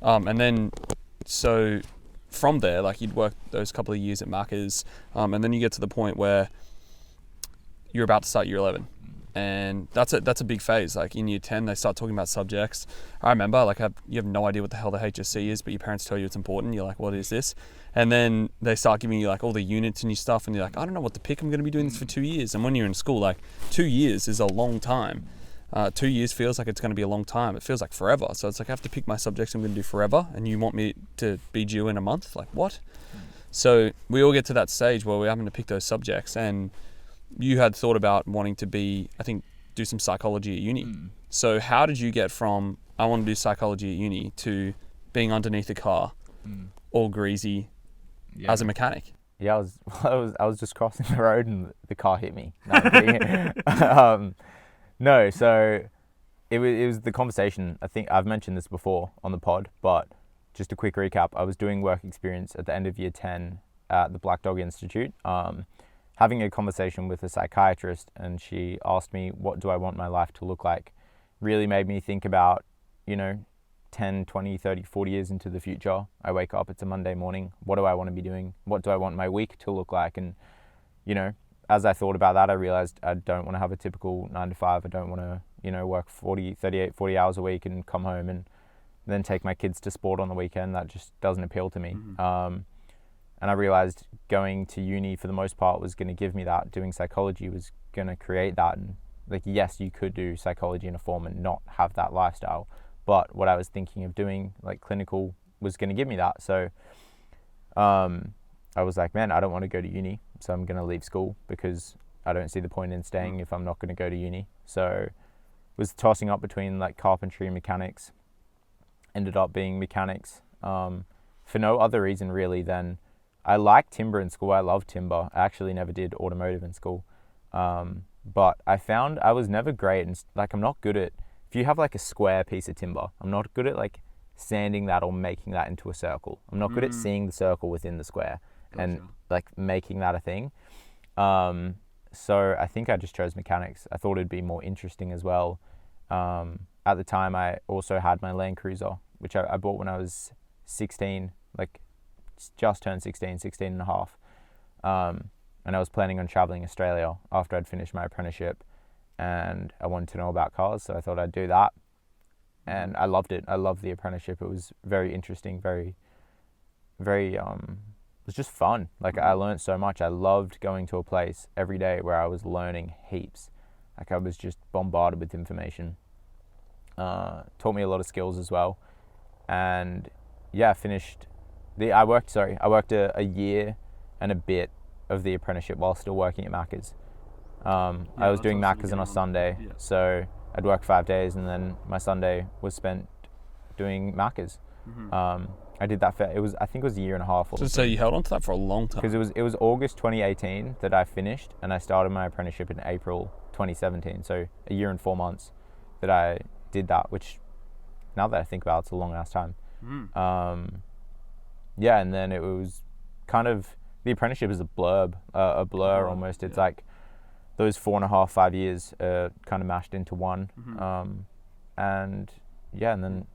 And then, so from there, like you'd work those couple of years at Macca's, and then you get to the point where you're about to start year 11. And that's a big phase. Like in year 10, they start talking about subjects. I remember, like, you have no idea what the hell the HSC is, but your parents tell you it's important. You're like, what is this? And then they start giving you like all the units and your stuff, and you're like, I don't know what to pick. I'm going to be doing this for 2 years. And when you're in school, like 2 years is a long time. 2 years feels like it's going to be a long time. It feels like forever. So it's like I have to pick my subjects I'm going to do forever, and you want me to be due in a month? Like what? So we all get to that stage where we're having to pick those subjects, and you had thought about wanting to do some psychology at uni. So how did you get from I want to do psychology at uni to being underneath a car, all greasy, as a mechanic? Yeah, I was just crossing the road and the car hit me. No, I'm kidding. No, so it was the conversation. I think I've mentioned this before on the pod, but just a quick recap. I was doing work experience at the end of year 10 at the Black Dog Institute, having a conversation with a psychiatrist, and she asked me, what do I want my life to look like? Really made me think about, 10, 20, 30, 40 years into the future. I wake up, it's a Monday morning. What do I want to be doing? What do I want my week to look like? And, as I thought about that, I realized I don't want to have a typical 9 to 5. I don't want to, work 40 hours a week and come home and then take my kids to sport on the weekend. That just doesn't appeal to me. And I realized going to uni for the most part was going to give me that. Doing psychology was going to create that. And like, yes, you could do psychology in a form and not have that lifestyle. But what I was thinking of doing, like clinical, was going to give me that. So I was like, man, I don't want to go to uni. So I'm going to leave school because I don't see the point in staying if I'm not going to go to uni. So was tossing up between like carpentry and mechanics. Ended up being mechanics for no other reason really than I liked timber in school. I loved timber. I actually never did automotive in school. But I found I was never great. And like, I'm not good at, if you have like a square piece of timber, I'm not good at like sanding that or making that into a circle. I'm not good at seeing the circle within the square and like making that a thing. So I think I just chose mechanics. I thought it'd be more interesting as well. At the time, I also had my Land Cruiser, which I bought when I was 16, like just turned 16 and a half. And I was planning on traveling Australia after I'd finished my apprenticeship, and I wanted to know about cars, so I thought I'd do that. And I loved it. I loved the apprenticeship. It was very interesting, very, very, it was just fun. Like I learned so much. I loved going to a place every day where I was learning heaps. Like I was just bombarded with information. Taught me a lot of skills as well. And yeah, I worked a year and a bit of the apprenticeship while still working at Macca's. I was doing Macca's on a Sunday, so I'd work 5 days and then my Sunday was spent doing Macca's. I did that I think it was a year and a half. So you held on to that for a long time? Because it was August 2018 that I finished, and I started my apprenticeship in April 2017. So a year and 4 months that I did that, which now that I think about it, it's a long ass time. Yeah, and then it was kind of, the apprenticeship is a blur almost. It's like those 4.5, 5 years kind of mashed into one. And yeah, and then